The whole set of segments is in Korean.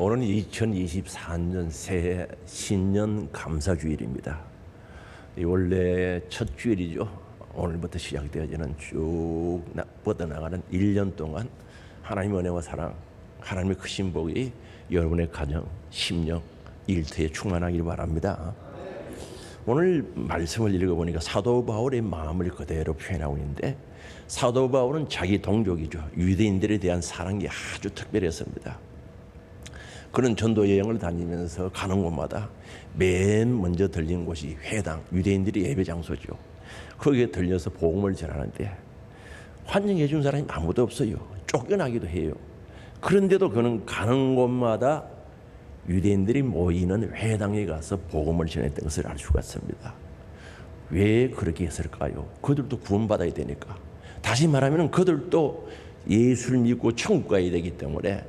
오늘은 2024년 새해 신년 감사주일입니다. 원래 첫 주일이죠. 오늘부터 시작되어지는 쭉 뻗어나가는 1년 동안 하나님의 은혜와 사랑, 하나님의 크신 복이 여러분의 가정, 심령, 일터에 충만하기를 바랍니다. 오늘 말씀을 읽어보니까 사도 바울의 마음을 그대로 표현하고 있는데, 사도 바울은 자기 동족이죠. 유대인들에 대한 사랑이 아주 특별했습니다. 그는 전도 여행을 다니면서 가는 곳마다 맨 먼저 들린 곳이 회당, 유대인들이 예배 장소죠. 거기에 들려서 복음을 전하는데 환영해 준 사람이 아무도 없어요. 쫓겨나기도 해요. 그런데도 그는 가는 곳마다 유대인들이 모이는 회당에 가서 복음을 전했던 것을 알 수가 있습니다. 왜 그렇게 했을까요? 그들도 구원받아야 되니까. 다시 말하면 그들도 예수를 믿고 천국 가야 되기 때문에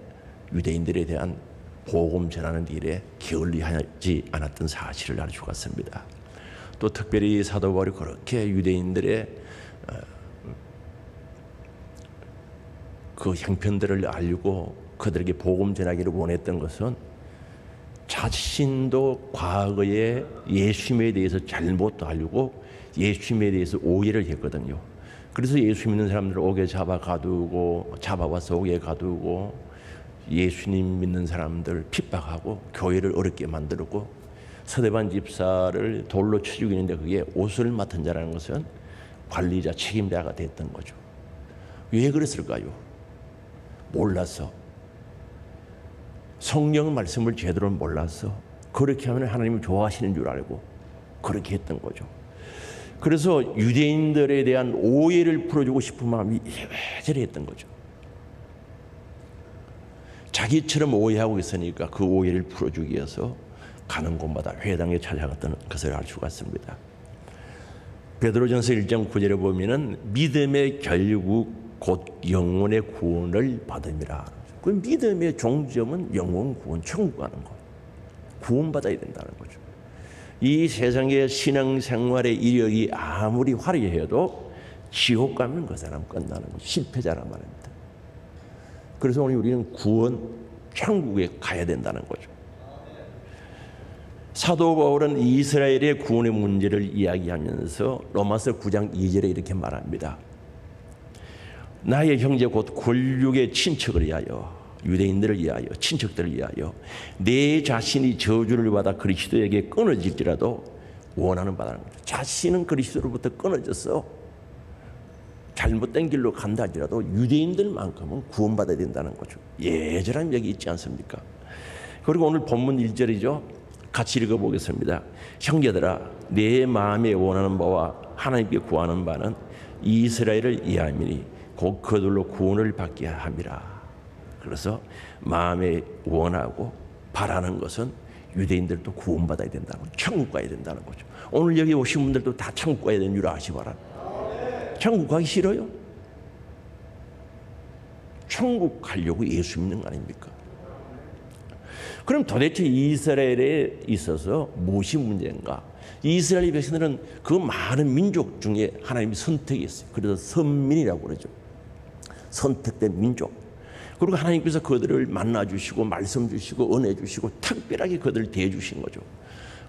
유대인들에 대한 복음 전하는 일에 게을리하지 않았던 사실을 알 수가 있습니다. 또 특별히 사도 바울이 그렇게 유대인들의 그 형편들을 알고 그들에게 복음 전하기를 원했던 것은 자신도 과거에 예수님에 대해서 잘못도 알고 예수님에 대해서 오해를 했거든요. 그래서 예수 믿는 사람들을 옥에 잡아와서 옥에 가두고 예수님 믿는 사람들 핍박하고 교회를 어렵게 만들고 서대반 집사를 돌로 쳐 죽이는데 그게 옷을 맡은 자라는 것은 관리자 책임자가 됐던 거죠. 왜 그랬을까요? 몰라서, 성경 말씀을 제대로 몰라서, 그렇게 하면 하나님을 좋아하시는 줄 알고 그렇게 했던 거죠. 그래서 유대인들에 대한 오해를 풀어주고 싶은 마음이 이래저래 했던 거죠. 자기처럼 오해하고 있으니까 그 오해를 풀어주기 위해서 가는 곳마다 회당에 찾아갔던 것을 알 수가 있습니다. 베드로전서 1장 9절에 보면은 믿음의 결국 곧 영혼의 구원을 받음이라. 그 믿음의 종점은 영혼 구원, 천국 가는 것, 구원받아야 된다는 거죠. 이 세상의 신앙생활의 이력이 아무리 화려해도 지옥 가면 그 사람 끝나는 거죠. 실패자란 말입니다. 그래서 오늘 우리는 구원, 천국에 가야 된다는 거죠. 사도 바울은 이스라엘의 구원의 문제를 이야기하면서 로마서 9장 2절에 이렇게 말합니다. 나의 형제 곧 권력의 친척을 위하여, 유대인들을 위하여, 친척들을 위하여 내 자신이 저주를 받아 그리스도에게 끊어질지라도 원하는 바라는 거죠. 자신은 그리스도로부터 끊어져서 잘못된 길로 간다 할지라도 유대인들만큼은 구원받아야 된다는 거죠. 예절한 여기 있지 않습니까? 그리고 오늘 본문 1절이죠. 같이 읽어보겠습니다. 형제들아, 내 마음에 원하는 바와 하나님께 구하는 바는 이스라엘을 위함이니 곧 그들로 구원을 받게 함이라. 그래서 마음에 원하고 바라는 것은 유대인들도 구원받아야 된다는 거죠. 천국 가야 된다는 거죠. 오늘 여기 오신 분들도 다 천국 가야 되는 줄 아시 바랍니다. 천국 가기 싫어요? 천국 가려고 예수 믿는 거 아닙니까? 그럼 도대체 이스라엘에 있어서 무엇이 문제인가? 이스라엘 백성들은 그 많은 민족 중에 하나님이 선택했어요. 그래서 선민이라고 그러죠. 선택된 민족. 그리고 하나님께서 그들을 만나주시고 말씀 주시고 은혜 주시고 특별하게 그들을 대해주신 거죠.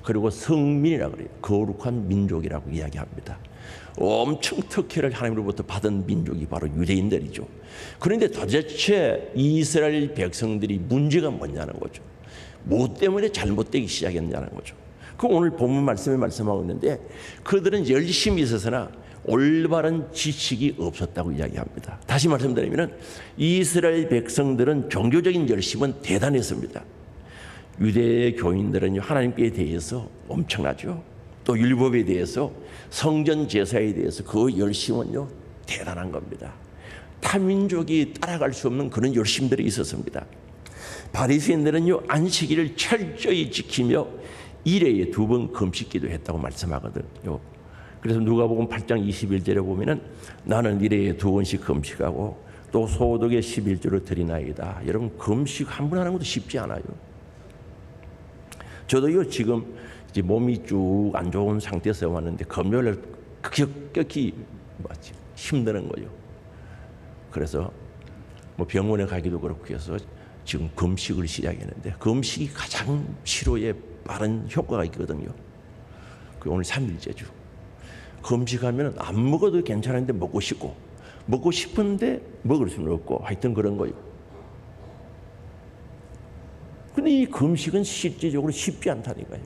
그리고 성민이라고 그래요. 거룩한 민족이라고 이야기합니다. 엄청 특혜를 하나님으로부터 받은 민족이 바로 유대인들이죠. 그런데 도대체 이스라엘 백성들이 문제가 뭐냐는 거죠. 뭐 때문에 잘못되기 시작했냐는 거죠. 그 오늘 본문 말씀에 말씀하고 있는데 그들은 열심히 있어서나 올바른 지식이 없었다고 이야기합니다. 다시 말씀드리면 이스라엘 백성들은 종교적인 열심은 대단했습니다. 유대 교인들은 하나님께 대해서 엄청나죠. 또 율법에 대해서, 성전 제사에 대해서 그 열심은요 대단한 겁니다. 타민족이 따라갈 수 없는 그런 열심들이 있었습니다. 바리새인들은요 안식일을 철저히 지키며 1회에 2번 금식기도 했다고 말씀하거든요. 그래서 누가복음 8장 21절에 보면은 나는 1회에 2번씩 금식하고 또 소득의 11조를 드리나이다. 여러분 금식 한 번 하는 것도 쉽지 않아요. 저도요 지금 이제 몸이 쭉 안 좋은 상태에서 왔는데 금요일에 급격히 힘드는 거예요. 그래서 뭐 병원에 가기도 그렇고 해서 지금 금식을 시작했는데 금식이 가장 치료에 빠른 효과가 있거든요. 그 오늘 3일째죠. 금식하면 안 먹어도 괜찮은데 먹고 싶고 먹고 싶은데 먹을 수는 없고 하여튼 그런 거예요. 근데 이 금식은 실제적으로 쉽지 않다니까요.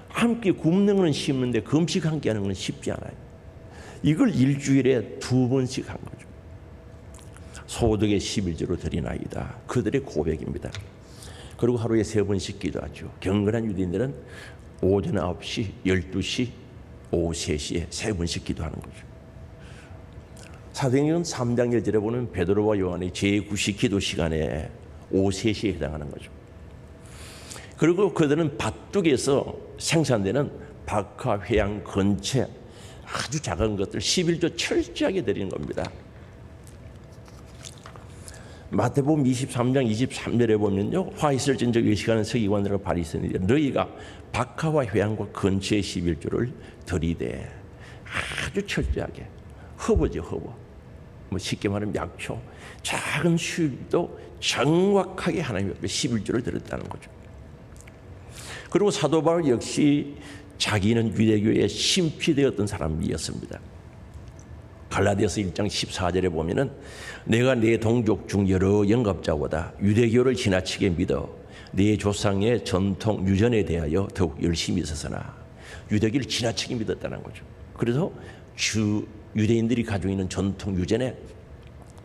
함께 굶는 건 쉽는데 금식 함께 하는 건 쉽지 않아요. 이걸 일주일에 2번씩 한 거죠. 소득의 11조로 드리나이다. 그들의 고백입니다. 그리고 하루에 3번씩 기도하죠. 경건한 유대인들은 오전 9시, 12시, 오후 3시에 3번씩 기도하는 거죠. 사도행전 3장 1절에 보면 베드로와 요한의 제9시 기도 시간에 오후 3시에 해당하는 거죠. 그리고 그들은 밭둑에서 생산되는 박하, 회양, 건채 아주 작은 것들 11조 철저하게 드리는 겁니다. 마태복음 23장 23절에 보면요. 화 있을 진적 외식하는 서기관들과 바리새인들이 너희가 박하와 회양과 건채의 11조를 드리되 아주 철저하게 허브죠, 허브. 뭐 쉽게 말하면 약초. 작은 수율도 정확하게 하나님 앞에 11조를 드렸다는 거죠. 그리고 사도 바울 역시 자기는 유대교의 심피되었던 사람이었습니다. 갈라디아서 1장 14절에 보면은 내가 내 동족 중 여러 영갑자보다 유대교를 지나치게 믿어 내 조상의 전통 유전에 대하여 더욱 열심히 있었으나 유대교를 지나치게 믿었다는 거죠. 그래서 유대인들이 가지고 있는 전통 유전에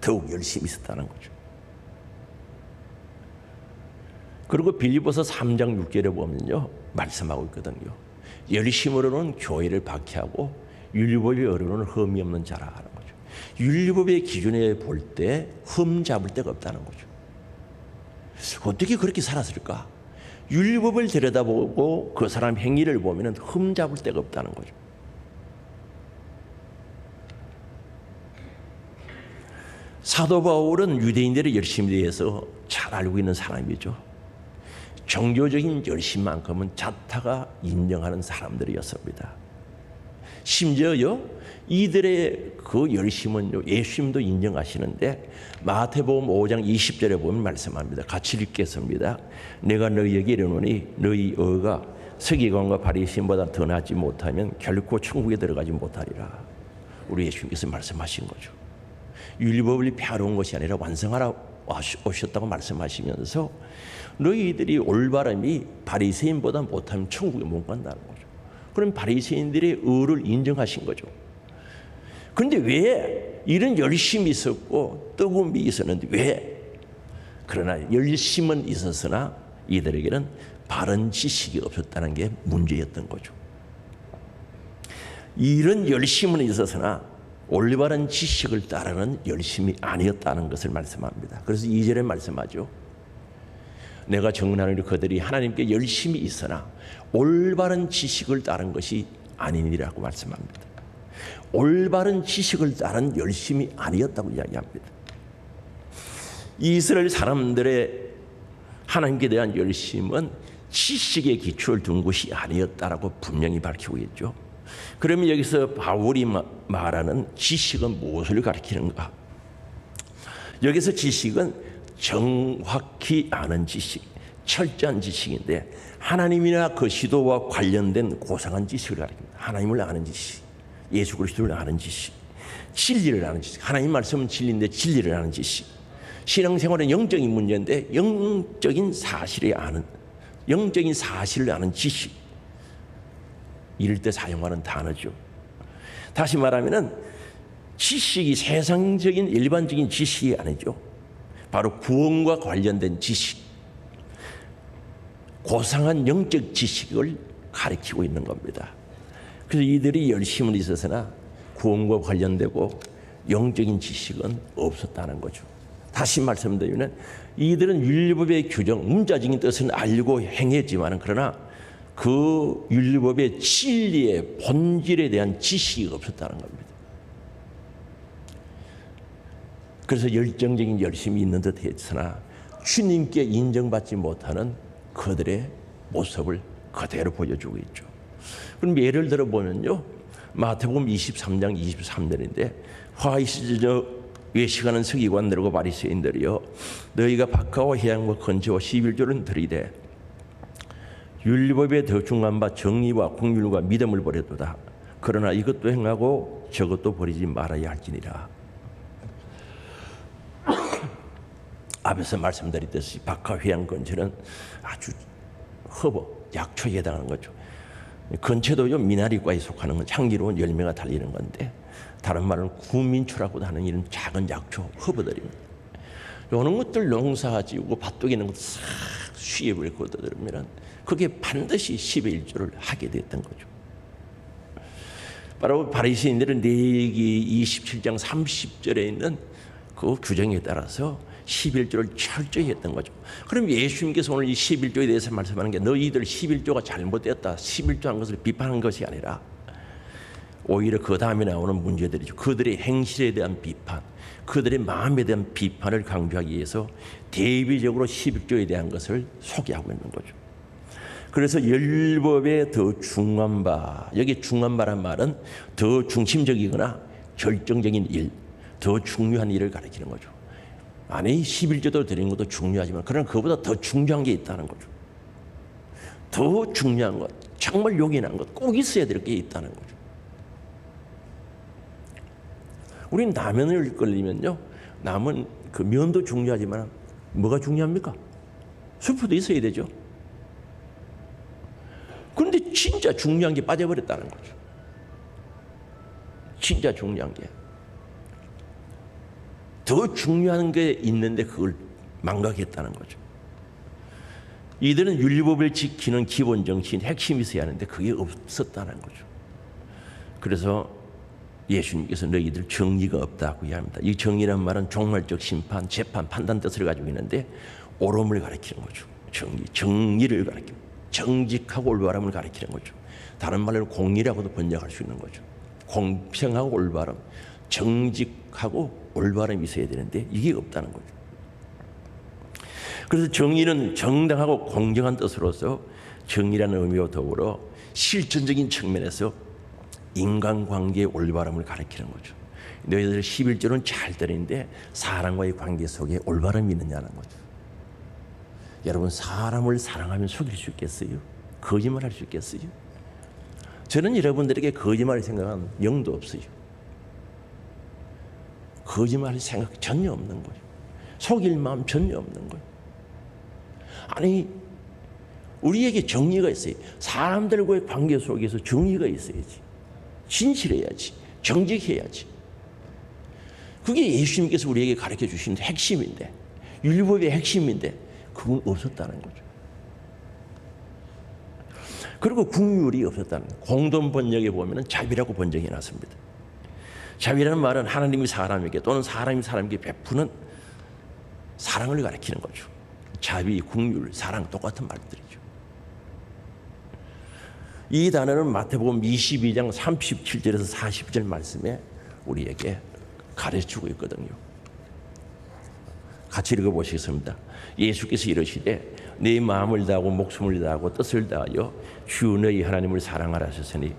더욱 열심히 있었다는 거죠. 그리고 빌립보서 3장 6절에 보면요 말씀하고 있거든요. 열심으로는 교회를 박해하고 율법의 어른은 흠이 없는 자라 하는 거죠. 율법의 기준에 볼 때 흠 잡을 데가 없다는 거죠. 어떻게 그렇게 살았을까? 율법을 들여다보고 그 사람 행위를 보면 흠 잡을 데가 없다는 거죠. 사도 바울은 유대인들의 열심에 대해서 잘 알고 있는 사람이죠. 종교적인 열심만큼은 자타가 인정하는 사람들이었습니다. 심지어요 이들의 그 열심은 예수님도 인정하시는데 마태복음 5장 20절에 보면 말씀합니다. 같이 읽겠습니다. 내가 너희에게 이르노니 너희 의가 서기관과 바리새인보다 더 낫지 못하면 결코 천국에 들어가지 못하리라. 우리 예수님께서 말씀하신 거죠. 율법을 폐하러 온 것이 아니라 완성하러 오셨다고 말씀하시면서 너희들이 올바름이 바리새인보다 못하면 천국에 못 간다는 거죠. 그럼 바리새인들의 의를 인정하신 거죠. 그런데 왜 이런 열심이 있었고 뜨거움이 있었는데 왜? 그러나 열심은 있었으나 이들에게는 바른 지식이 없었다는 게 문제였던 거죠. 이런 열심은 있었으나 올바른 지식을 따르는 열심이 아니었다는 것을 말씀합니다. 그래서 2절에 말씀하죠. 내가 정하노니 그들이 하나님께 열심히 있으나 올바른 지식을 따른 것이 아니니라고 말씀합니다. 올바른 지식을 따른 열심이 아니었다고 이야기합니다. 이스라엘 사람들의 하나님께 대한 열심은 지식의 기초를 둔 것이 아니었다라고 분명히 밝히고 있죠. 그러면 여기서 바울이 말하는 지식은 무엇을 가리키는가? 여기서 지식은 정확히 아는 지식, 철저한 지식인데 하나님이나 그 시도와 관련된 고상한 지식을 가리킵니다. 하나님을 아는 지식, 예수 그리스도를 아는 지식, 진리를 아는 지식. 하나님 말씀은 진리인데 진리를 아는 지식. 신앙생활은 영적인 문제인데 영적인 사실을 아는 지식. 이럴 때 사용하는 단어죠. 다시 말하면은 지식이 세상적인 일반적인 지식이 아니죠. 바로 구원과 관련된 지식, 고상한 영적 지식을 가리키고 있는 겁니다. 그래서 이들이 열심은 있었으나 구원과 관련되고 영적인 지식은 없었다는 거죠. 다시 말씀드리면 이들은 율법의 규정, 문자적인 뜻은 알고 행했지만 그러나 그 율법의 진리의 본질에 대한 지식이 없었다는 겁니다. 그래서 열정적인 열심이 있는 듯 했으나 주님께 인정받지 못하는 그들의 모습을 그대로 보여주고 있죠. 그럼 예를 들어 보면요. 마태복음 23장 23절인데 화 있을 외식하는 서기관들과 바리새인들이여, 너희가 박하와 해양과 건초와 11조를 들이되 율법에 더 중한 바 정의와 긍휼과 믿음을 버려도다. 그러나 이것도 행하고 저것도 버리지 말아야 할지니라. 앞에서 말씀드렸듯이 박하, 해양, 건초는 아주 허브, 약초에 해당하는 거죠. 건초도요, 미나리과에 속하는 건 향기로운 열매가 달리는 건데, 다른 말은 구민초라고도 하는 이런 작은 약초, 허브들입니다. 이런 것들 농사 지우고 밭둑이 있는 것도 싹 수입을 거둬들으면 그게 반드시 10의 1조를 하게 됐던 거죠. 바로 바리새인들은 레위기 27장 30절에 있는 그 규정에 따라서 11조를 철저히 했던 거죠. 그럼 예수님께서 오늘 이 11조에 대해서 말씀하는 게 너희들 11조가 잘못되었다, 11조 한 것을 비판한 것이 아니라 오히려 그 다음에 나오는 문제들이죠. 그들의 행실에 대한 비판, 그들의 마음에 대한 비판을 강조하기 위해서 대비적으로 11조에 대한 것을 소개하고 있는 거죠. 그래서 율법에 더 중한 바, 여기 중한 바란 말은 더 중심적이거나 결정적인 일, 더 중요한 일을 가리키는 거죠. 아니 11조도 드리는 것도 중요하지만 그러나 그보다 더 중요한 게 있다는 거죠. 더 중요한 것, 정말 요긴한 것, 꼭 있어야 될 게 있다는 거죠. 우린 라면을 끓이면요, 남은 그 면도 중요하지만 뭐가 중요합니까? 수프도 있어야 되죠. 그런데 진짜 중요한 게 빠져버렸다는 거죠. 진짜 중요한 게. 더 중요한 게 있는데 그걸 망각했다는 거죠. 이들은 율법을 지키는 기본 정신, 핵심이 있어야 하는데 그게 없었다는 거죠. 그래서 예수님께서 너희들 정의가 없다고 이야기합니다. 이 정의란 말은 종말적 심판, 재판, 판단 뜻을 가지고 있는데 옳음을 가리키는 거죠. 정의를 가리킵니다. 정직하고 올바름을 가리키는 거죠. 다른 말로 공의라고도 번역할 수 있는 거죠. 공평하고 올바름, 정직하고 올바름이 있어야 되는데 이게 없다는 거죠. 그래서 정의는 정당하고 공정한 뜻으로서 정의라는 의미와 더불어 실천적인 측면에서 인간관계의 올바름을 가리키는 거죠. 너희들 11조는 잘 들었는데 사람과의 관계 속에 올바름이 있느냐는 거죠. 여러분, 사람을 사랑하면 속일 수 있겠어요? 거짓말할 수 있겠어요? 저는 여러분들에게 거짓말을 생각하는 영도 없어요. 거짓말할 생각 전혀 없는 거예요. 속일 마음 전혀 없는 거예요. 아니, 우리에게 정의가 있어요. 사람들과의 관계 속에서 정의가 있어야지. 진실해야지. 정직해야지. 그게 예수님께서 우리에게 가르쳐 주신 핵심인데, 율법의 핵심인데 그건 없었다는 거죠. 그리고 긍휼이 없었다는 거예요. 공동 번역에 보면 자비라고 번역해 놨습니다. 자비라는 말은 하나님이 사람에게 또는 사람이 사람에게 베푸는 사랑을 가리키는 거죠. 자비, 긍휼, 사랑 똑같은 말들이죠. 이 단어는 마태복음 22장 37절에서 40절 말씀에 우리에게 가르쳐주고 있거든요. 같이 읽어보시겠습니다. 예수께서 이르시되 내 마음을 다하고 목숨을 다하고 뜻을 다하여 주 너희 하나님을 사랑하라 하셨으니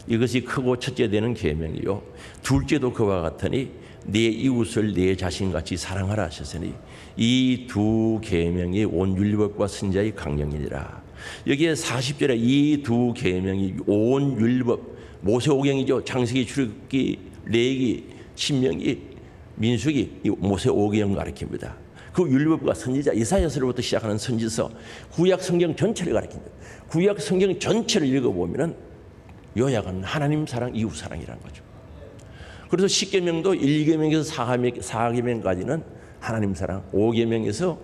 이것이 크고 첫째 되는 계명이요 둘째도 그와 같으니 내 이웃을 내 자신같이 사랑하라 하셨으니 이 두 계명이 온 율법과 선지자의 강령이니라. 여기에 40절에 이 두 계명이 온 율법, 모세오경이죠. 창세기, 출애굽기, 레위기, 신명기, 민수기, 이 모세오경 가리킵니다. 그 율법과 선지자 이사야서로부터 시작하는 선지서, 구약 성경 전체를 가리킵니다. 구약 성경 전체를 읽어보면은 요약은 하나님 사랑, 이웃 사랑이라는 거죠. 그래서 10계명도 1계명에서 4계명까지는 하나님 사랑, 5계명에서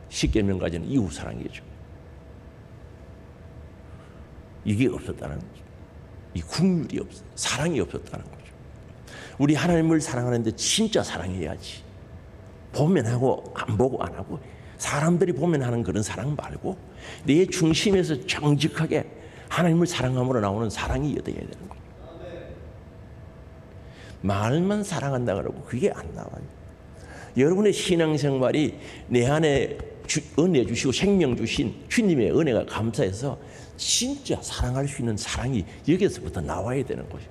10계명까지는 이웃 사랑이죠. 이게 없었다는 거죠. 이 긍휼이 없어, 사랑이 없었다는 거죠. 우리 하나님을 사랑하는데 진짜 사랑해야지. 보면 하고 안 보고 안 하고 사람들이 보면 하는 그런 사랑 말고 내 중심에서 정직하게 하나님을 사랑함으로 나오는 사랑이 얻어야 되는 거예요. 말만 사랑한다 그러고 그게 안 나와요. 여러분의 신앙생활이 내 안에 은혜 주시고 생명 주신 주님의 은혜가 감사해서 진짜 사랑할 수 있는 사랑이 여기서부터 나와야 되는 거예요.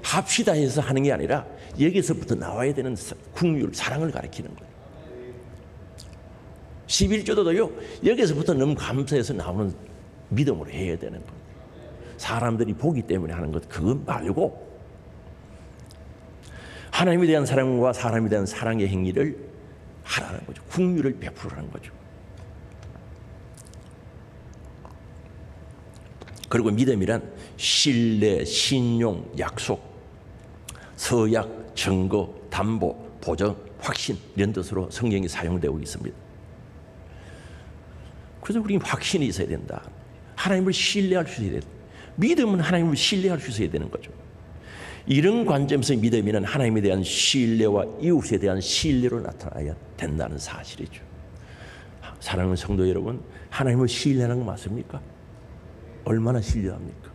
합시다 해서 하는 게 아니라 여기서부터 나와야 되는 국률, 사랑을 가리키는 거예요. 11조도요, 여기서부터 너무 감사해서 나오는 믿음으로 해야 되는 거예요. 사람들이 보기 때문에 하는 것, 그거 말고 하나님에 대한 사랑과 사람에 대한 사랑의 행위를 하라는 거죠. 국률을 베풀라는 거죠. 그리고 믿음이란 신뢰, 신용, 약속, 서약, 증거, 담보, 보증, 확신 이런 뜻으로 성경이 사용되고 있습니다. 그래서 우리는 확신이 있어야 된다. 하나님을 신뢰할 수 있어야 된다. 믿음은 하나님을 신뢰할 수 있어야 되는 거죠. 이런 관점에서 믿음이란 하나님에 대한 신뢰와 이웃에 대한 신뢰로 나타나야 된다는 사실이죠. 사랑하는 성도 여러분, 하나님을 신뢰하는 거 맞습니까? 얼마나 신뢰합니까?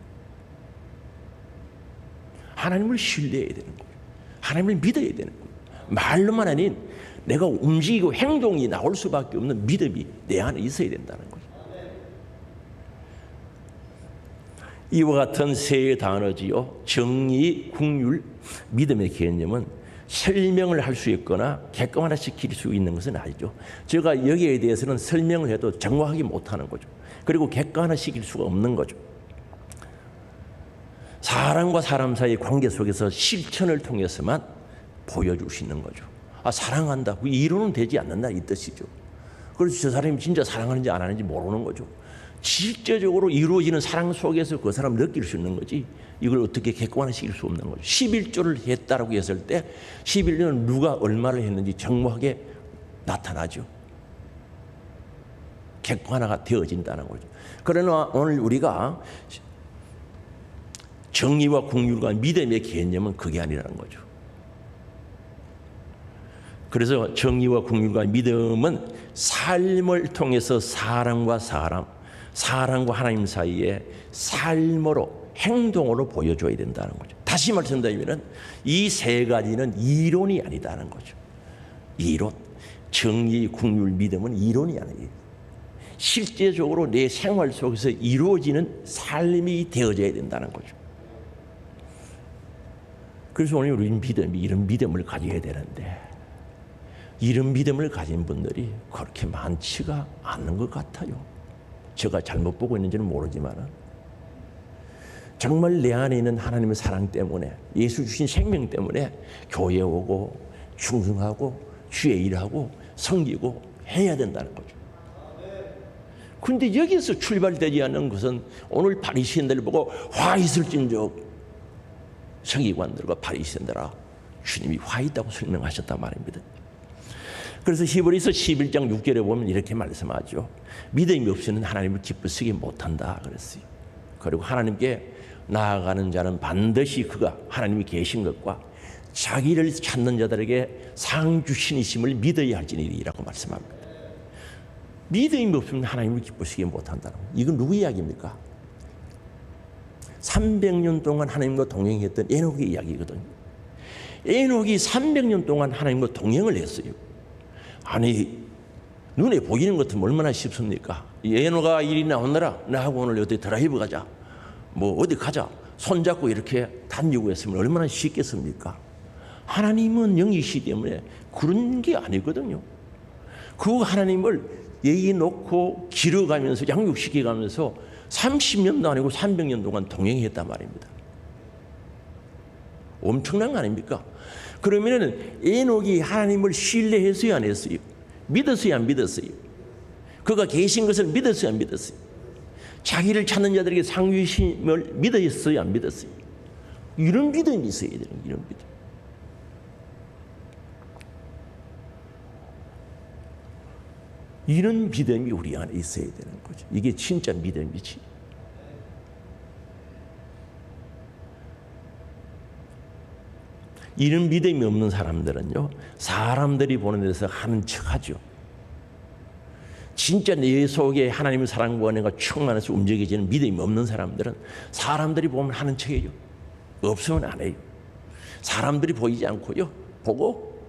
하나님을 신뢰해야 되는 거예요. 하나님을 믿어야 되는 거예요. 말로만 아닌 내가 움직이고 행동이 나올 수밖에 없는 믿음이 내 안에 있어야 된다는 거예요. 이와 같은 세 단어지요, 정의, 국률, 믿음의 개념은 설명을 할 수 있거나 객관화시킬 수 있는 것은 아니죠. 제가 여기에 대해서는 설명을 해도 정확하게 못하는 거죠. 그리고 객관화시킬 수가 없는 거죠. 사람과 사람 사이의 관계 속에서 실천을 통해서만 보여줄 수 있는 거죠. 아, 사랑한다. 이론은 되지 않는다 이 뜻이죠. 그래서 저 사람이 진짜 사랑하는지 안 하는지 모르는 거죠. 실제적으로 이루어지는 사랑 속에서 그 사람 느낄 수 있는 거지, 이걸 어떻게 객관화시킬 수 없는 거죠. 11조를 했다라고 했을 때 11조는 누가 얼마를 했는지 정확하게 나타나죠. 객관화가 되어진다는 거죠. 그러나 오늘 우리가 정의와 국률과 믿음의 개념은 그게 아니라는 거죠. 그래서 정의와 국률과 믿음은 삶을 통해서 사람과 사람, 사람과 하나님 사이에 삶으로, 행동으로 보여줘야 된다는 거죠. 다시 말씀드리면 이 세 가지는 이론이 아니다는 거죠. 이론, 정의, 국률, 믿음은 이론이 아니에요. 실제적으로 내 생활 속에서 이루어지는 삶이 되어져야 된다는 거죠. 그래서 오늘 우리는 이런 믿음을 가져야 되는데, 이런 믿음을 가진 분들이 그렇게 많지가 않은 것 같아요. 제가 잘못 보고 있는지는 모르지만 정말 내 안에 있는 하나님의 사랑 때문에, 예수 주신 생명 때문에 교회에 오고 충성하고 주의 일하고 섬기고 해야 된다는 거죠. 그런데 여기서 출발되지 않는 것은 오늘 바리새인들을 보고 화 있을진저, 서기관들과 바리새인들아, 주님이 화 있다고 설명하셨단 말입니다. 그래서 히브리서 11장 6절에 보면 이렇게 말씀하죠. 믿음이 없이는 하나님을 기쁘시게 못한다 그랬어요. 그리고 하나님께 나아가는 자는 반드시 그가 하나님이 계신 것과 자기를 찾는 자들에게 상 주신이심을 믿어야 할지니라고 말씀합니다. 믿음이 없으면 하나님을 기쁘시게 못한다는 거예요. 이건 누구 이야기입니까? 300년 동안 하나님과 동행했던 에녹의 이야기거든요. 에녹이 300년 동안 하나님과 동행을 했어요. 아니, 눈에 보이는 것 같으면 얼마나 쉽습니까? 에녹아, 이리 나오너라. 나하고 오늘 어디 드라이브 가자. 뭐 어디 가자. 손잡고 이렇게 다니고 했으면 얼마나 쉽겠습니까? 하나님은 영이시기 때문에 그런 게 아니거든요. 그 하나님을 얘기 놓고 길어가면서 양육시켜가면서 30년도 아니고 300년 동안 동행했단 말입니다. 엄청난 거 아닙니까? 그러면은 에녹이 하나님을 신뢰했어요, 안 했어요? 믿었어요, 안 믿었어요? 그가 계신 것을 믿었어요, 안 믿었어요? 자기를 찾는 자들에게 상 주심을 믿었어요, 안 믿었어요? 이런 믿음이 있어야 되는, 이런 믿음. 이런 믿음이 우리 안에 있어야 되는 거죠. 이게 진짜 믿음이지. 이런 믿음이 없는 사람들은요, 사람들이 보는 데서 하는 척하죠. 진짜 내 속에 하나님의 사랑과 은혜가 충만해서 움직여지는 믿음이 없는 사람들은 사람들이 보면 하는 척해요. 없으면 안 해요. 사람들이 보이지 않고요, 보고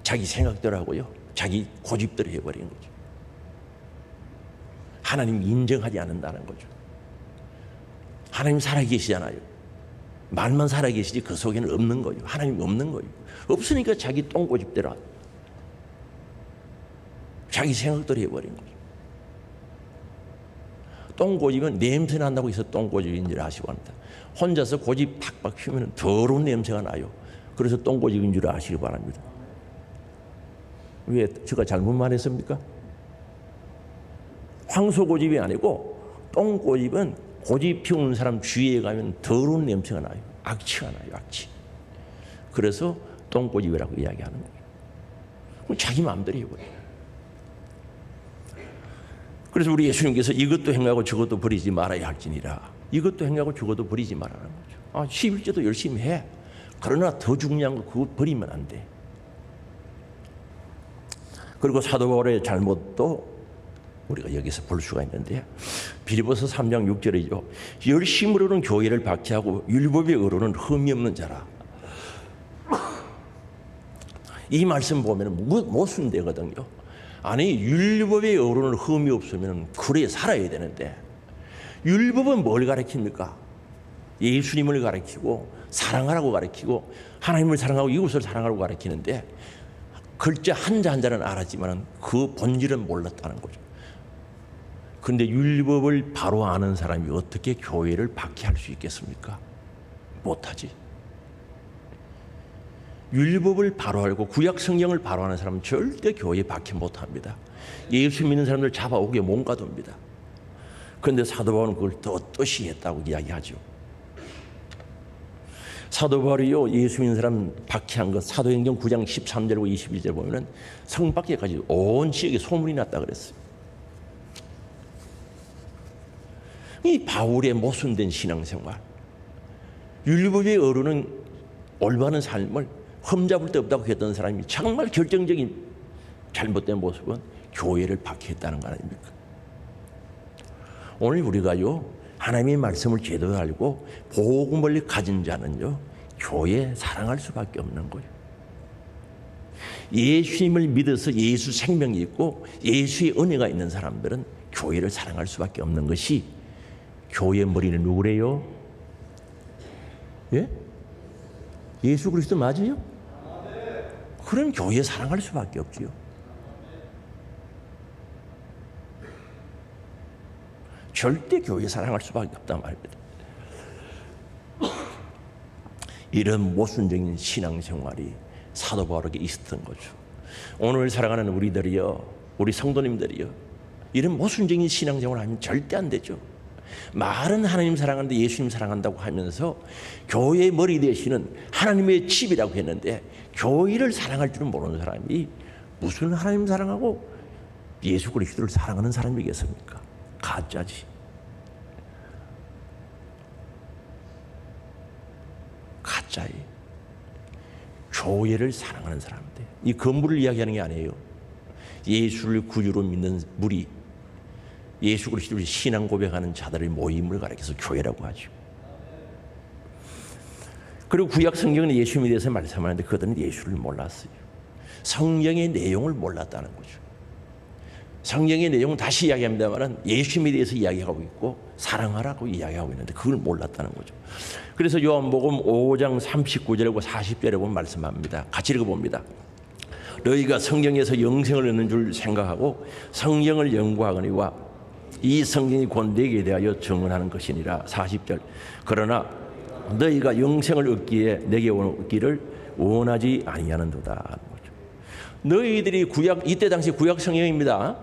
자기 생각대로 하고요, 자기 고집대로 해버리는 거죠. 하나님 인정하지 않는다는 거죠. 하나님 살아계시잖아요. 말만 살아계시지 그 속에는 없는 거예요. 하나님이 없는 거예요. 없으니까 자기 똥고집대로 자기 생각대로 해버린 거죠. 똥고집은 냄새 난다고 해서 똥고집인 줄 아시고 합니다. 혼자서 고집 팍팍 피우면 더러운 냄새가 나요. 그래서 똥고집인 줄 아시기 바랍니다. 왜 제가 잘못 말했습니까? 황소고집이 아니고 똥고집은 고집 피우는 사람 주위에 가면 더러운 냄새가 나요. 악취가 나요. 악취. 그래서 똥고집이라고 이야기하는 거예요. 자기 마음대로 해버려요. 그래서 우리 예수님께서 이것도 행하고 저것도 버리지 말아야 할지니라. 이것도 행하고 저것도 버리지 말라는 거죠. 11조도 열심히 해. 그러나 더 중요한 거 그거 버리면 안 돼. 그리고 사도 바울의 잘못도 우리가 여기서 볼 수가 있는데 빌립보서 3장 6절이죠. 열심으로는 교회를 박해하고 율법의 의로는 흠이 없는 자라. 이 말씀 보면 모순되거든요. 아니 율법의 의로는 흠이 없으면 그래 살아야 되는데 율법은 뭘 가르칩니까? 예수님을 가르치고 사랑하라고 가르치고 하나님을 사랑하고 이웃을 사랑하라고 가르치는데 글자 한자 한자는 알았지만 그 본질은 몰랐다는 거죠. 그런데 율법을 바로 아는 사람이 어떻게 교회를 박해할 수 있겠습니까? 못하지. 율법을 바로 알고 구약 성경을 바로 아는 사람은 절대 교회에 박해 못합니다. 예수 믿는 사람들 잡아오게 몸가둡니다. 그런데 사도 바울은 그걸 떳떳이 했다고 이야기하죠. 사도 바울이요 예수 믿는 사람 박해한 것 사도행전 9장 13절과 22절 보면은 성 밖에까지 온 지역에 소문이 났다 그랬어요. 이 바울의 모순된 신앙생활, 율법의 어루는 올바른 삶을 흠잡을 데 없다고 했던 사람이 정말 결정적인 잘못된 모습은 교회를 박해했다는 거 아닙니까? 오늘 우리가요 하나님의 말씀을 제대로 알고 복음을 가진 자는요 교회 사랑할 수밖에 없는 거예요. 예수님을 믿어서 예수 생명이 있고 예수의 은혜가 있는 사람들은 교회를 사랑할 수밖에 없는 것이 교회의 머리는 누구래요? 예? 예수 그리스도 맞아요? 그럼 교회 사랑할 수밖에 없지요. 절대 교회 사랑할 수밖에 없단 말입니다. 이런 모순적인 신앙생활이 사도 바울에게 있었던 거죠. 오늘 살아가는 우리들이요, 우리 성도님들이요, 이런 모순적인 신앙생활을 하면 절대 안 되죠. 말은 하나님 사랑하는데 예수님 사랑한다고 하면서 교회의 머리 대신은 하나님의 집이라고 했는데 교회를 사랑할 줄은 모르는 사람이 무슨 하나님 사랑하고 예수 그리스도를 사랑하는 사람이겠습니까? 가짜지. 가짜이. 교회를 사랑하는 사람들. 이 건물을 이야기하는 게 아니에요. 예수를 구주로 믿는 무리, 예수 그리스도를 신앙 고백하는 자들의 모임을 가리켜서 교회라고 하죠. 그리고 구약 성경은 예수님에 대해서 말씀하는데 그들은 예수를 몰랐어요. 성경의 내용을 몰랐다는 거죠. 성경의 내용은 다시 이야기합니다만 예수님에 대해서 이야기하고 있고 사랑하라고 이야기하고 있는데 그걸 몰랐다는 거죠. 그래서 요한복음 5장 39절하고 40절에 보면 말씀합니다. 같이 읽어봅니다. 너희가 성경에서 영생을 얻는 줄 생각하고 성경을 연구하거니와 이 성경이 곧 내게 대하여 증언하는 것이니라. 40절. 그러나 너희가 영생을 얻기에 내게 오기를 원하지 아니하는도다. 너희들이 구약, 이때 당시 구약 성경입니다.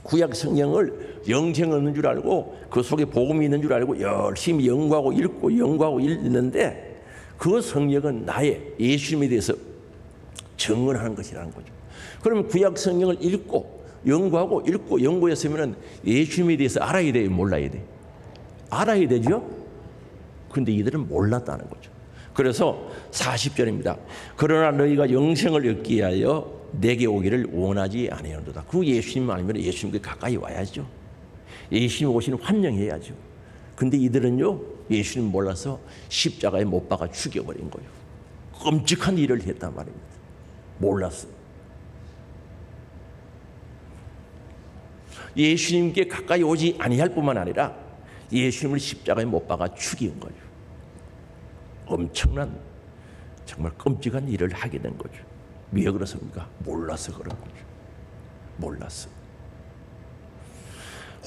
구약 성경을 영생을 얻는 줄 알고 그 속에 복음이 있는 줄 알고 열심히 연구하고 읽고 연구하고 읽는데 그 성경은 나의 예수님에 대해서 증언하는 것이라는 거죠. 그러면 구약 성경을 읽고 연구하고 읽고 연구했으면 예수님에 대해서 알아야 돼요? 몰라야 돼? 알아야 되죠? 근데 이들은 몰랐다는 거죠. 그래서 40절입니다. 그러나 너희가 영생을 얻기 위하여 내게 오기를 원하지 아니하노라. 그 예수님 알면 예수님께 가까이 와야죠. 예수님 오시는 환영해야죠. 근데 이들은요 예수님 몰라서 십자가에 못 박아 죽여버린 거예요. 끔찍한 일을 했단 말입니다. 몰랐어요. 예수님께 가까이 오지 아니할 뿐만 아니라 예수님을 십자가에 못 박아 죽인 거예요. 엄청난 정말 끔찍한 일을 하게 된 거죠. 왜 그렇습니까? 몰라서 그런 거죠. 몰랐어.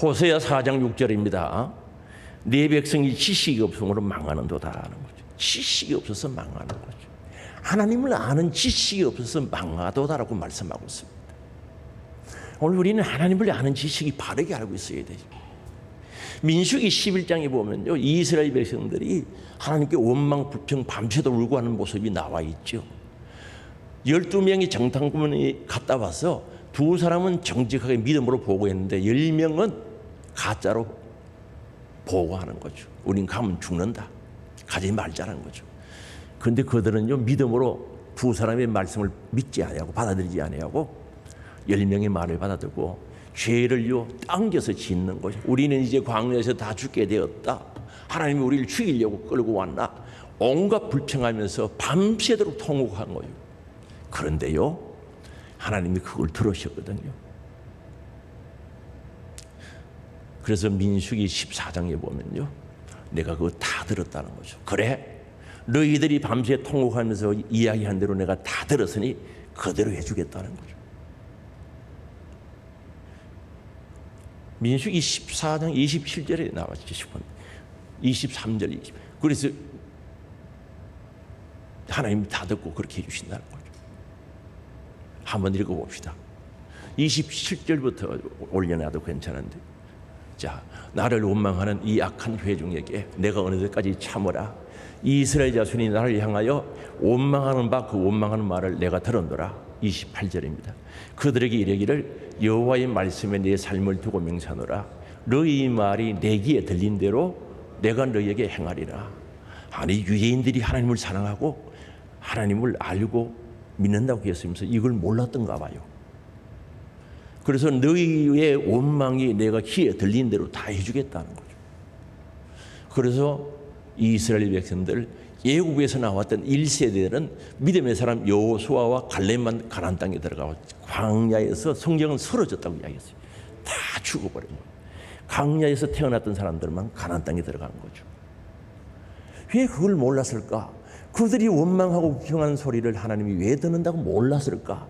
호세아 4장 6절입니다. 네 백성이 지식이 없음으로 망하는도다라는 거죠. 지식이 없어서 망하는 거죠. 하나님을 아는 지식이 없어서 망하도다라고 말씀하고 있습니다. 오늘 우리는 하나님을 아는 지식이 바르게 알고 있어야 되죠. 민수기 11장에 보면요, 이스라엘 백성들이 하나님께 원망 불평 밤새도 울고 하는 모습이 나와 있죠. 12명이 정탐꾼이 갔다 와서 두 사람은 정직하게 믿음으로 보고했는데 10명은 가짜로 보고하는 거죠. 우린 가면 죽는다. 가지 말자는 거죠. 그런데 그들은요, 믿음으로 두 사람의 말씀을 믿지 아니하고 받아들이지 아니하고 10명의 말을 받아들고 죄를요 당겨서 짓는 거죠. 우리는 이제 광야에서 다 죽게 되었다. 하나님이 우리를 죽이려고 끌고 왔나. 온갖 불평하면서 밤새도록 통곡한 거예요. 그런데요, 하나님이 그걸 들으셨거든요. 그래서 민수기 14장에 보면요, 내가 그거 다 들었다는 거죠. 그래, 너희들이 밤새 통곡하면서 이야기한 대로 내가 다 들었으니 그대로 해주겠다는 거죠. 민수기 14장 27절에 나왔죠. 23절 20. 그래서 하나님이 다 듣고 그렇게 해주신다는 거죠. 한번 읽어봅시다. 27절부터 올려놔도 괜찮은데, 자, 나를 원망하는 이 악한 회중에게 내가 어느 때까지 참으라. 이스라엘 자손이 나를 향하여 원망하는 바 그 원망하는 말을 내가 들었노라. 28절입니다. 그들에게 이르기를 여호와의 말씀에 내 삶을 두고 맹세하노라. 너희 말이 내 귀에 들린 대로 내가 너희에게 행하리라. 아니, 유대인들이 하나님을 사랑하고 하나님을 알고 믿는다고 했으면서 이걸 몰랐던가 봐요. 그래서 너희의 원망이 내가 귀에 들린 대로 다 해주겠다는 거죠. 그래서 이스라엘 백성들, 예국에서 나왔던 1세대들은 믿음의 사람 여호수아와 갈렙만 가나안 땅에 들어가고 광야에서 성경은 쓰러졌다고 이야기했어요. 다 죽어버린 거예요. 광야에서 태어났던 사람들만 가나안 땅에 들어간 거죠. 왜 그걸 몰랐을까? 그들이 원망하고 불평하는 소리를 하나님이 왜 듣는다고 몰랐을까?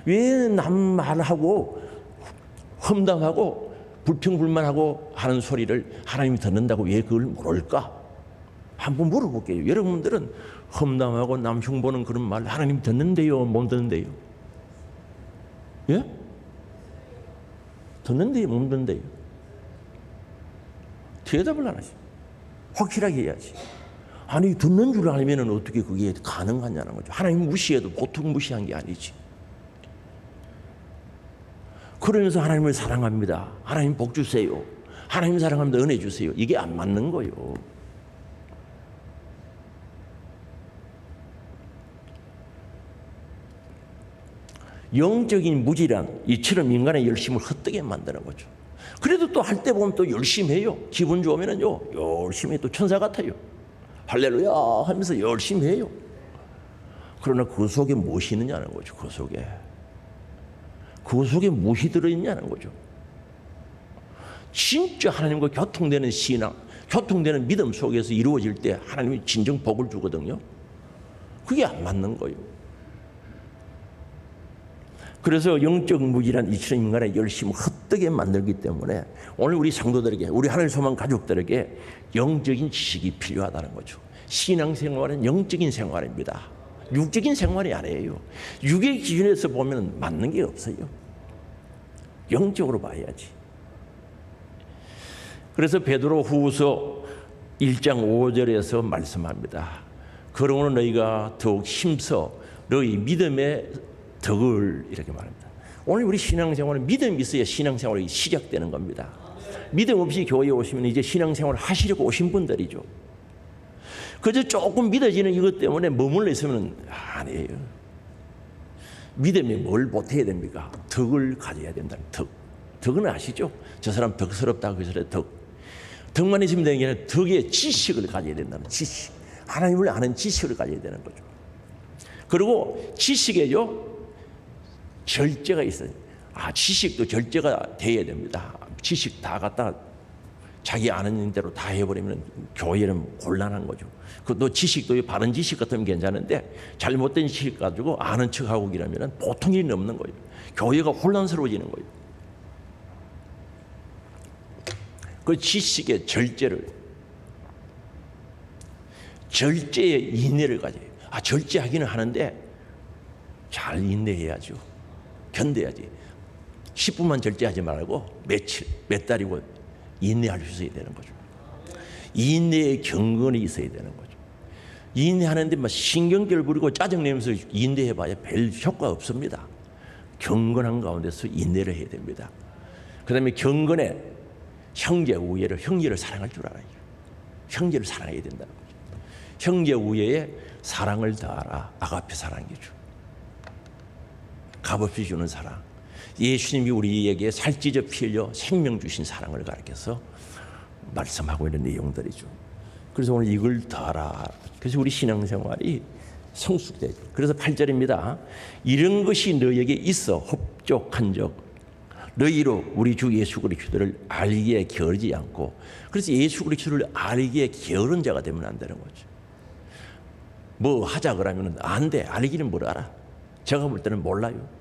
왜 남 말하고 험담하고 불평불만하고 하는 소리를 하나님이 듣는다고 왜 그걸 모를까? 한번 물어볼게요. 여러분들은 험담하고 남 흉보는 그런 말 하나님 듣는데요, 못 듣는데요? 예? 듣는데요, 못 듣는데요? 대답을 안 하지. 확실하게 해야지. 아니, 듣는 줄 알면 어떻게 그게 가능하냐는 거죠. 하나님 무시해도 보통 무시한 게 아니지. 그러면서 하나님을 사랑합니다. 하나님 복 주세요. 하나님 사랑합니다. 은혜 주세요. 이게 안 맞는 거예요. 영적인 무지란 이처럼 인간의 열심을 헛되게 만드는 거죠. 그래도 또 할 때 보면 또 열심히 해요. 기분 좋으면은요, 열심히 또 천사 같아요. 할렐루야 하면서 열심히 해요. 그러나 그 속에 무엇이 있느냐는 거죠. 그 속에 무엇이 들어있냐는 거죠. 진짜 하나님과 교통되는 신앙, 교통되는 믿음 속에서 이루어질 때 하나님이 진정 복을 주거든요. 그게 안 맞는 거예요. 그래서 영적 무지란 이처럼 인간의 열심을 헛되게 만들기 때문에 오늘 우리 성도들에게, 우리 하늘 소망 가족들에게 영적인 지식이 필요하다는 거죠. 신앙생활은 영적인 생활입니다. 육적인 생활이 아니에요. 육의 기준에서 보면 맞는 게 없어요. 영적으로 봐야지. 그래서 베드로 후서 1장 5절에서 말씀합니다. 그러므로 너희가 더욱 힘써 너희 믿음의 덕을, 이렇게 말합니다. 오늘 우리 신앙생활은 믿음이 있어야 신앙생활이 시작되는 겁니다. 믿음 없이 교회에 오시면 이제 신앙생활을 하시려고 오신 분들이죠. 그저 조금 믿어지는 이것 때문에 머물러 있으면 아니에요. 믿음이 뭘 못해야 됩니까? 덕을 가져야 된다는 덕. 덕은 아시죠? 저 사람 덕스럽다고 해서 덕. 덕만 있으면 되는 게 아니라 덕의 지식을 가져야 된다는 지식. 하나님을 아는 지식을 가져야 되는 거죠. 그리고 지식에요, 절제가 있어요. 지식도 절제가 돼야 됩니다. 지식 다 갖다 자기 아는 대로 다 해버리면 교회는 곤란한 거죠. 그것도 지식도 바른 지식 같으면 괜찮은데 잘못된 지식 가지고 아는 척하고 이러면 보통 일이 없는 거예요. 교회가 혼란스러워지는 거예요. 그 지식의 절제의 인내를 가져요. 절제하기는 하는데 잘 인내해야죠. 견뎌야지. 10분만 절제하지 말고 며칠, 몇 달이고 인내할 수 있어야 되는 거죠. 인내의 경건이 있어야 되는 거죠. 인내하는데 막 신경질 부리고 짜증내면서 인내해봐야 별 효과 없습니다. 경건한 가운데서 인내를 해야 됩니다. 그 다음에 경건에 형제 우애를, 형제를 사랑할 줄 알아요. 형제를 사랑해야 된다는 거죠. 형제 우애에 사랑을 더하라. 아가페 사랑이죠. 값없이 주는 사랑. 예수님이 우리에게 살찌져 피 흘려 생명 주신 사랑을 가르쳐서 말씀하고 있는 내용들이죠. 그래서 오늘 이걸 더하라. 그래서 우리 신앙생활이 성숙되죠. 그래서 8절입니다. 이런 것이 너에게 있어 흡족한 적 너희로 우리 주 예수 그리스도를 알기에 게으르지 않고. 그래서 예수 그리스도를 알기에 게으른 자가 되면 안 되는 거죠. 뭐 하자 그러면 안 돼. 알기는 뭘 알아. 제가 볼 때는 몰라요.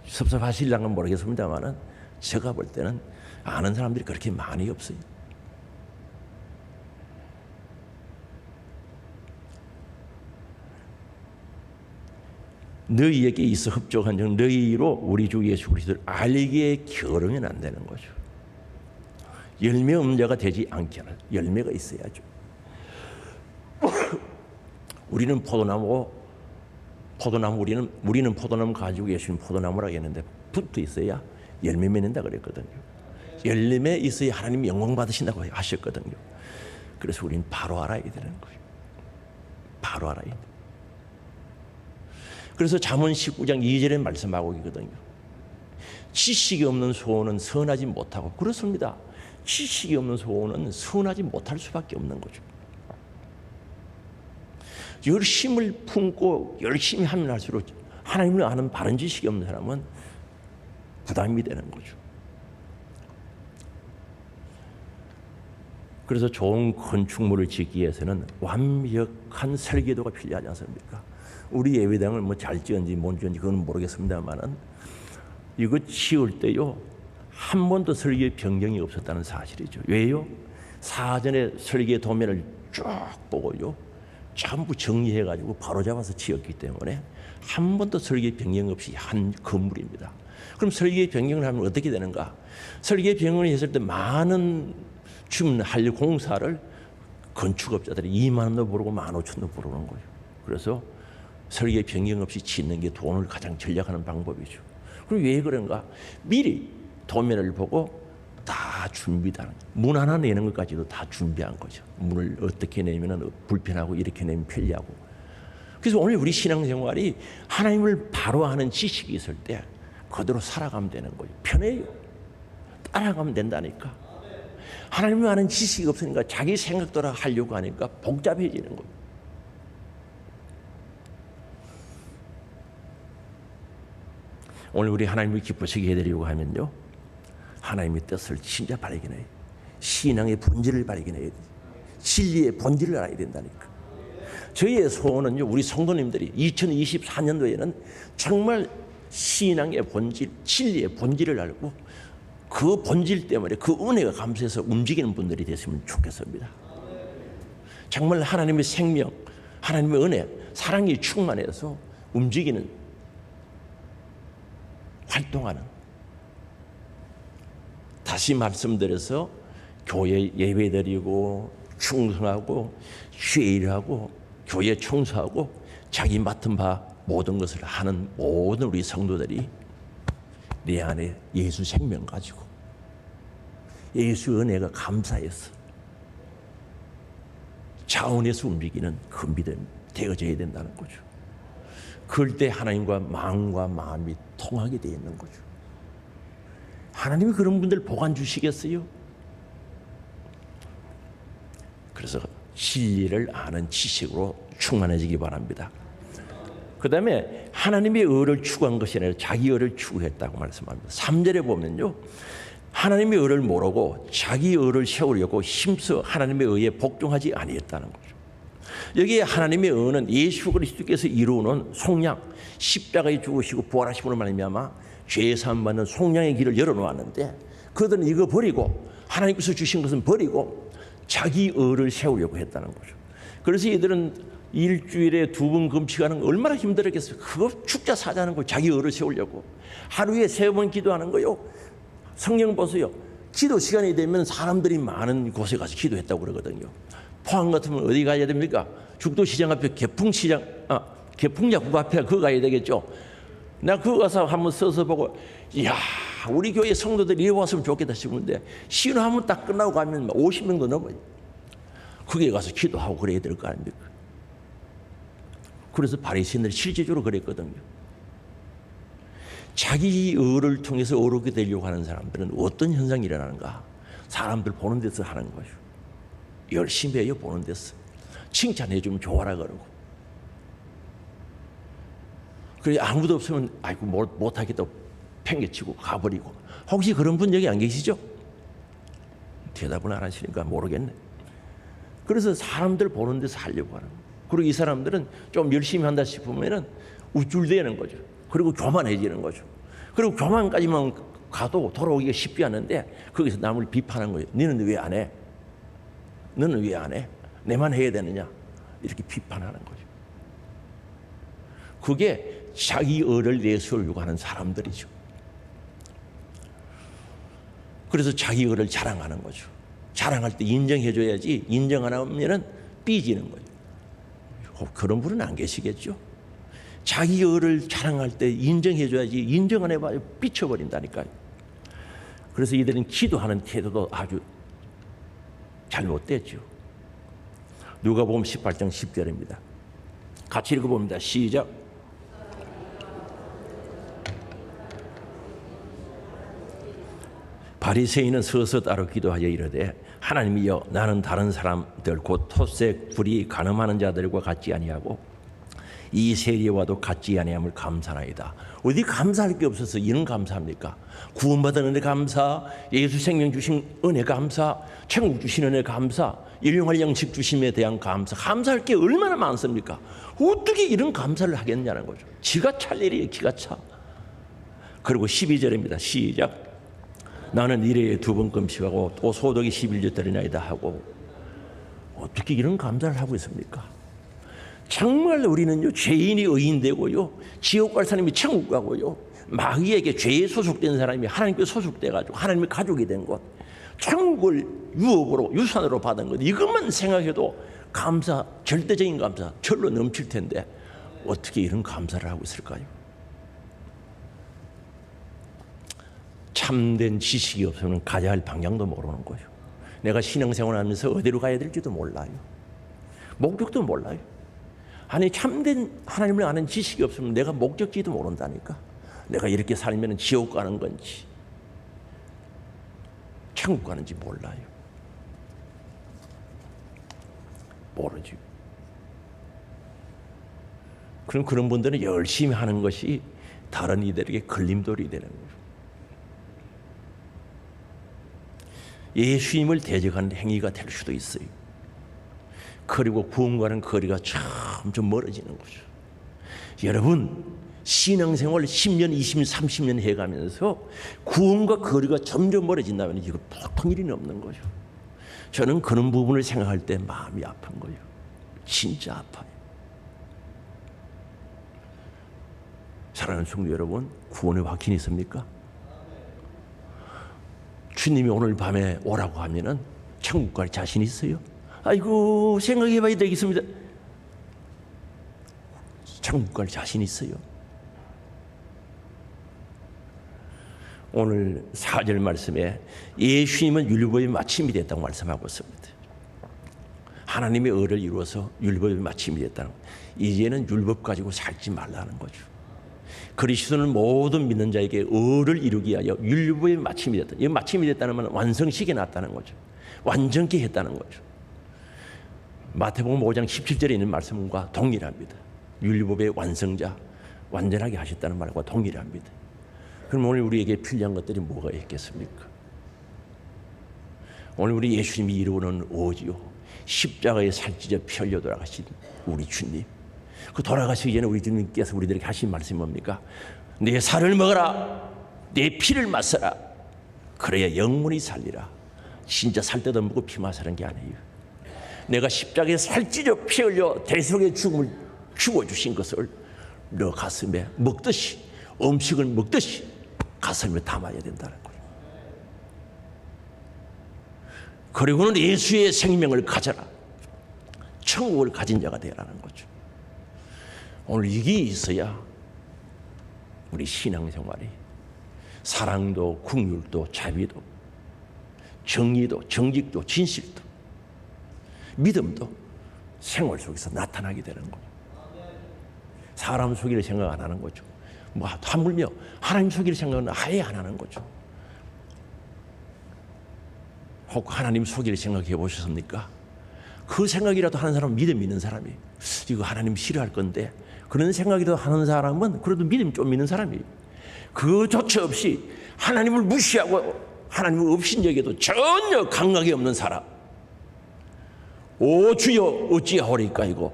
섭섭하실랑은 모르겠습니다만은 제가 볼 때는 아는 사람들이 그렇게 많이 없어요. 너희에게 있어 흡족한 적 너희로 우리 주 예수 그리스도를 알기에 게으르면 안 되는 거죠. 열매 없는 자가 되지 않게 하라. 열매가 있어야죠. 우리는 우리는 포도나무 가지고 예수님 포도나무라고 했는데 붙어 있어야 열매 맺는다 그랬거든요. 열매 있어야 하나님 영광 받으신다고 하셨거든요. 그래서 우리는 바로 알아야 되는 거예요. 바로 알아야 돼. 그래서 잠언 19장 2절에 말씀하고 있거든요. 지식이 없는 소원은 선하지 못하고. 그렇습니다. 지식이 없는 소원은 선하지 못할 수밖에 없는 거죠. 열심을 품고 열심히 하면 할수록 하나님을 아는 바른 지식이 없는 사람은 부담이 되는 거죠. 그래서 좋은 건축물을 짓기 위해서는 완벽한 설계도가 필요하지 않습니까? 우리 예배당을 뭐 잘 지었는지 못 지었는지 그건 모르겠습니다만은 이거 지을 때요 한 번도 설계 변경이 없었다는 사실이죠. 왜요? 사전에 설계 도면을 쭉 보고요 전부 정리해가지고 바로 잡아서 지었기 때문에 한 번도 설계 변경 없이 한 건물입니다. 그럼 설계 변경을 하면 어떻게 되는가? 설계 변경을 했을 때 많은 할 공사를 건축업자들이 2만 원도 부르고 15,000원도 부르는 거예요. 그래서 설계 변경 없이 짓는 게 돈을 가장 절약하는 방법이죠. 그럼 왜 그런가? 미리 도면을 보고 다 준비다. 문 하나 내는 것까지도 다 준비한 거죠. 문을 어떻게 내면 불편하고 이렇게 내면 편리하고. 그래서 오늘 우리 신앙생활이 하나님을 바로 아는 지식이 있을 때 그대로 살아가면 되는 거예요. 편해요. 따라가면 된다니까. 하나님을 아는 지식이 없으니까 자기 생각대로 하려고 하니까 복잡해지는 거예요. 오늘 우리 하나님을 기쁘시게 해드리려고 하면요 하나님의 뜻을 진짜 발견해요. 신앙의 본질을 발견해야 돼. 진리의 본질을 알아야 된다니까. 저희의 소원은요 우리 성도님들이 2024년도에는 정말 신앙의 본질, 진리의 본질을 알고 그 본질 때문에 그 은혜가 감사해서 움직이는 분들이 됐으면 좋겠습니다. 정말 하나님의 생명, 하나님의 은혜, 사랑이 충만해서 움직이는, 활동하는. 다시 말씀드려서 교회 예배드리고 충성하고 쉐일하고 교회 청소하고 자기 맡은 바 모든 것을 하는 모든 우리 성도들이 내 안에 예수 생명 가지고 예수 은혜가 감사해서 자원에서 움직이는 금비됨 되어져야 된다는 거죠. 그럴 때 하나님과 마음과 마음이 통하게 되어 있는 거죠. 하나님이 그런 분들 복안 주시겠어요? 그래서 진리를 아는 지식으로 충만해지기 바랍니다. 그 다음에 하나님의 의를 추구한 것이 아니라 자기 의를 추구했다고 말씀합니다. 3절에 보면요 하나님의 의를 모르고 자기 의를 세우려고 힘써 하나님의 의에 복종하지 아니했다는 거죠. 여기에 하나님의 의는 예수 그리스도께서 이루는 속량, 십자가에 죽으시고 부활하심으로 말미암아 죄 사함 받는 속량의 길을 열어놓았는데, 그들은 이거 버리고 하나님께서 주신 것은 버리고 자기 의를 세우려고 했다는 거죠. 그래서 이들은 일주일에 2번 금식하는 거 얼마나 힘들었겠어요. 그거 축자 사자는 거, 자기 의를 세우려고 하루에 3번 기도하는 거요. 성경 보세요. 기도 시간이 되면 사람들이 많은 곳에 가서 기도했다고 그러거든요. 포항 같으면 어디 가야 됩니까? 죽도시장 앞에 개풍약국 앞에 그거 가야 되겠죠. 나 그거 가서 한번 써서 보고, 이야, 우리 교회 성도들이 이리 왔으면 좋겠다 싶은데 신호 한번 딱 끝나고 가면 50명도 넘어요. 거기에 가서 기도하고 그래야 될 거 아닙니까? 그래서 바리새인들이 실제적으로 그랬거든요. 자기 의를 통해서 어렵게 되려고 하는 사람들은 어떤 현상이 일어나는가? 사람들 보는 데서 하는 거죠. 열심히 해요, 보는 데서. 칭찬해 주면 좋아라 그러고. 그래 아무도 없으면 아이고 못하겠다고 팽개치고 가버리고. 혹시 그런 분 여기 안 계시죠? 대답은 안 하시니까 모르겠네. 그래서 사람들 보는 데서 하려고 하는 거예요. 그리고 이 사람들은 좀 열심히 한다 싶으면은 우쭐대는 거죠. 그리고 교만해지는 거죠. 그리고 교만까지만 가도 돌아오기가 쉽지 않은데 거기서 남을 비판하는 거예요. 너는 왜 안 해? 너는 왜 안 해? 내만 해야 되느냐? 이렇게 비판하는 거죠. 그게 자기 의를 내세우려고 하는 사람들이죠. 그래서 자기 의를 자랑하는 거죠. 자랑할 때 인정해줘야지, 인정 안 하면은 삐지는 거예요. 그런 분은 안 계시겠죠. 자기 의를 자랑할 때 인정해줘야지, 인정 안 해봐야 삐쳐버린다니까요. 그래서 이들은 기도하는 태도도 아주 잘못됐죠. 누가복음 18장 10절입니다. 같이 읽어봅니다. 시작. 바리새인은 서서 따로 기도하여 이르되, 하나님이여, 나는 다른 사람들 곧 토색, 불의, 간음하는 자들과 같지 아니하고 이 세리와도 같지 아니함을 감사하나이다. 어디 감사할 게 없어서 이런 감사합니까? 구원받은 은혜 감사, 예수 생명 주신 은혜 감사, 천국 주신 은혜 감사, 일용할 양식 주심에 대한 감사, 감사할 게 얼마나 많습니까? 어떻게 이런 감사를 하겠냐는 거죠. 지가 찰 일이에요. 기가 차. 그리고 12절입니다. 시작. 나는 일회에 2번 금식하고 또 소득이 11조 드리나이다 하고, 어떻게 이런 감사를 하고 있습니까? 정말 우리는요, 죄인이 의인 되고요, 지옥 갈 사람이 천국 가고요, 마귀에게 죄에 소속된 사람이 하나님께 소속돼 가지고 하나님의 가족이 된 것, 천국을 유업으로 유산으로 받은 것, 이것만 생각해도 감사, 절대적인 감사 절로 넘칠 텐데 어떻게 이런 감사를 하고 있을까요? 참된 지식이 없으면 가야 할 방향도 모르는 거예요. 내가 신앙생활 하면서 어디로 가야 될지도 몰라요. 목적도 몰라요. 아니, 참된 하나님을 아는 지식이 없으면 내가 목적지도 모른다니까. 내가 이렇게 살면 지옥 가는 건지 천국 가는지 몰라요. 모르죠. 그럼 그런 분들은 열심히 하는 것이 다른 이들에게 걸림돌이 되는 거예요. 예수님을 대적하는 행위가 될 수도 있어요. 그리고 구원과는 거리가 점점 멀어지는 거죠. 여러분, 신앙생활 10년, 20년, 30년 해가면서 구원과 거리가 점점 멀어진다면 이거 보통 일이 없는 거죠. 저는 그런 부분을 생각할 때 마음이 아픈 거예요. 진짜 아파요. 사랑하는 성도 여러분, 구원의 확신이 있습니까? 주님이 오늘 밤에 오라고 하면은 천국 갈 자신 있어요? 아이고, 생각해 봐야 되겠습니다. 천국 갈 자신 있어요? 오늘 4절 말씀에 예수님은 율법의 마침이 됐다고 말씀하고 있습니다. 하나님의 의를 이루어서 율법의 마침이 됐다는 거예요. 이제는 율법 가지고 살지 말라는 거죠. 그리스도는 모든 믿는 자에게 의를 이루기 위하여 율법의 마침이 됐다. 이 마침이 됐다는 말은 완성시켜 놨다는 거죠. 완전케 했다는 거죠. 마태복음 5장 17절에 있는 말씀과 동일합니다. 율법의 완성자, 완전하게 하셨다는 말과 동일합니다. 그럼 오늘 우리에게 필요한 것들이 뭐가 있겠습니까? 오늘 우리 예수님이 이루는 오지요. 십자가에 살찌져 피 흘려 돌아가신 우리 주님. 그 돌아가시기 전에 우리 주님께서 우리들에게 하신 말씀이 뭡니까? 내 살을 먹어라. 내 피를 마셔라. 그래야 영원히 살리라. 진짜 살 뜯어 먹고 피 마시는 게 아니에요. 내가 십자가에 살찌져 피 흘려 대속의 죽음을 주어주신 것을 너 가슴에 먹듯이, 음식을 먹듯이 가슴에 담아야 된다는 거예요. 그리고는 예수의 생명을 가져라. 천국을 가진 자가 되라는 거죠. 오늘 이게 있어야 우리 신앙생활이 사랑도 긍휼도 자비도 정의도 정직도 진실도 믿음도 생활 속에서 나타나게 되는 거예요. 사람 속일 생각 안 하는 거죠. 뭐 하물며 하나님 속일 생각은 아예 안 하는 거죠. 혹 하나님 속일 생각해 보셨습니까? 그 생각이라도 하는 사람은 믿음 있는 사람이, 이거 하나님 싫어할 건데 그런 생각이라도 하는 사람은 그래도 믿음 좀 있는 사람이에요. 그조차 없이 하나님을 무시하고 하나님을 업신여겨도 전혀 감각이 없는 사람. 오 주여 어찌하오리까. 이거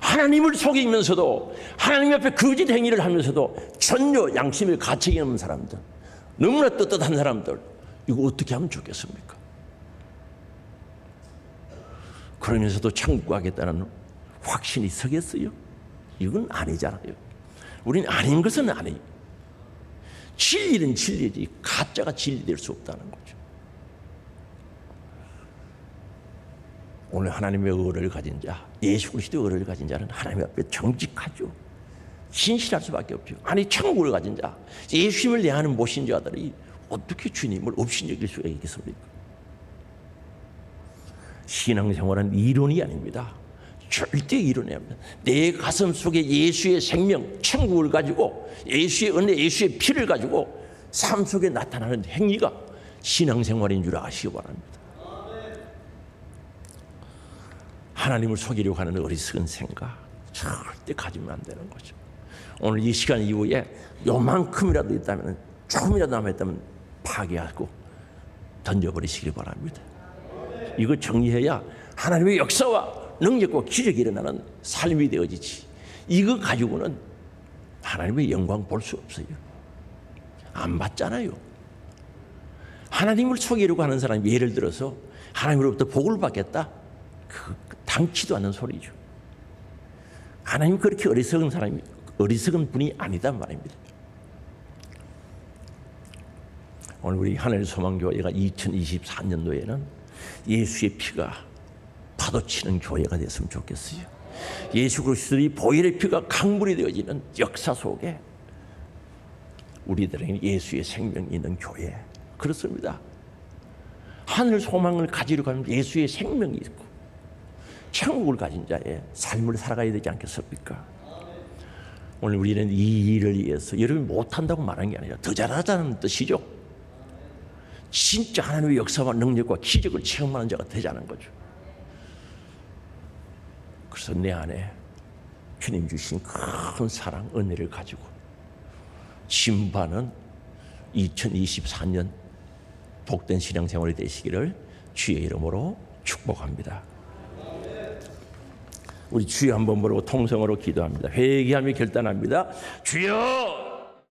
하나님을 속이면서도 하나님 앞에 거짓 행위를 하면서도 전혀 양심의 가책이 없는 사람들, 너무나 떳떳한 사람들, 이거 어떻게 하면 좋겠습니까? 그러면서도 천국 가겠다는 확신이 서겠어요? 이건 아니잖아요. 우리는 아닌 것은 아니에요. 진리는 진리지 가짜가 진리될 수 없다는 거죠. 오늘 하나님의 의를 가진 자, 예수 그리스도의 의를 가진 자는 하나님 앞에 정직하죠. 신실할 수밖에 없죠. 아니 천국을 가진 자, 예수님을 대하는 모신 자들이 어떻게 주님을 없인 여길 수가 있겠습니까? 신앙생활은 이론이 아닙니다. 절대 이론이 아닙니다. 내 가슴 속에 예수의 생명, 천국을 가지고 예수의 은혜, 예수의 피를 가지고 삶 속에 나타나는 행위가 신앙생활인 줄 아시기 바랍니다. 하나님을 속이려고 하는 어리석은 생각 절대 가지면 안 되는 거죠. 오늘 이 시간 이후에 요만큼이라도 있다면, 조금이라도 남아있다면 파괴하고 던져버리시기 바랍니다. 이거 정리해야 하나님의 역사와 능력과 기적이 일어나는 삶이 되어지지. 이거 가지고는 하나님의 영광 볼 수 없어요. 안 받잖아요. 하나님을 속이려고 하는 사람이 예를 들어서 하나님으로부터 복을 받겠다, 그 당치도 않는 소리죠. 하나님 그렇게 어리석은 분이 아니단 말입니다. 오늘 우리 하늘 소망교회가 2024년도에는 예수의 피가 파도치는 교회가 됐으면 좋겠어요. 예수 그리스도의 보혈의 피가 강물이 되어지는 역사 속에 우리들에게 예수의 생명이 있는 교회, 그렇습니다. 하늘 소망을 가지려고 하면 예수의 생명이 있고 천국을 가진 자의 삶을 살아가야 되지 않겠습니까? 오늘 우리는 이 일을 위해서 여러분이 못한다고 말하는 게 아니라 더 잘하자는 뜻이죠. 진짜 하나님의 역사와 능력과 기적을 체험하는 자가 되자는 거죠. 그래서 내 안에 주님 주신 큰 사랑, 은혜를 가지고 진바는 2024년 복된 신앙생활이 되시기를 주의 이름으로 축복합니다. 우리 주여 한번 부르고 통성으로 기도합니다. 회개하며 결단합니다. 주여